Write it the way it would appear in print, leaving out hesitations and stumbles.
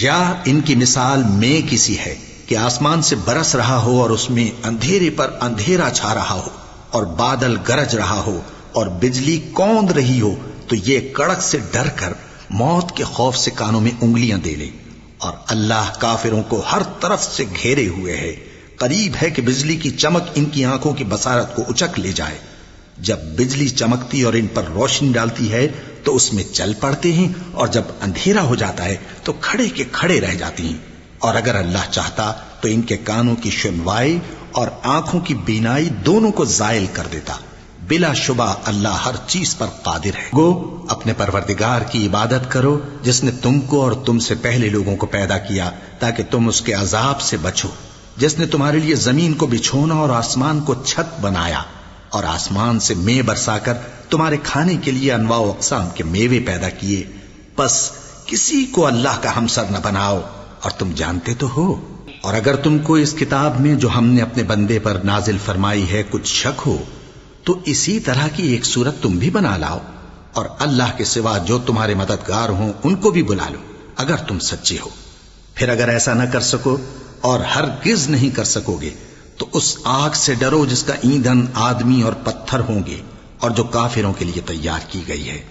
یا ان کی مثال میں کسی ہے کہ آسمان سے برس رہا ہو اور اس میں اندھیرے پر اندھیرا چھا رہا ہو اور بادل گرج رہا ہو اور بجلی کوند رہی ہو، تو یہ کڑک سے ڈر کر موت کے خوف سے کانوں میں انگلیاں دے لے۔ اور اللہ کافروں کو ہر طرف سے گھیرے ہوئے ہے، قریب ہے کہ بجلی کی چمک ان کی آنکھوں کی بصارت کو اچک لے جائے۔ جب بجلی چمکتی اور ان پر روشنی ڈالتی ہے تو اس میں چل پڑتے ہیں، اور جب اندھیرا ہو جاتا ہے تو کھڑے کے کھڑے رہ جاتی ہیں۔ اور اگر اللہ چاہتا تو ان کے کانوں کی سنوائی اور آنکھوں کی بینائی دونوں کو زائل کر دیتا۔ بلا شبہ اللہ ہر چیز پر قادر ہے۔ گو اپنے پروردگار کی عبادت کرو جس نے تم کو اور تم سے پہلے لوگوں کو پیدا کیا تاکہ تم اس کے عذاب سے بچو، جس نے تمہارے لیے زمین کو بچھونا اور آسمان کو چھت بنایا، اور آسمان سے مے برسا کر تمہارے کھانے کے لیے انواع و اقسام کے میوے پیدا کیے۔ بس کسی کو اللہ کا ہمسر نہ بناؤ، اور تم جانتے تو ہو۔ اور اگر تم کو اس کتاب میں جو ہم نے اپنے بندے پر نازل فرمائی ہے کچھ شک ہو تو اسی طرح کی ایک صورت تم بھی بنا لاؤ، اور اللہ کے سوا جو تمہارے مددگار ہوں ان کو بھی بلا لو اگر تم سچے ہو۔ پھر اگر ایسا نہ کر سکو اور ہرگز نہیں کر سکو گے تو اس آگ سے ڈرو جس کا ایندھن آدمی اور پتھر ہوں گے اور جو کافروں کے لیے تیار کی گئی ہے۔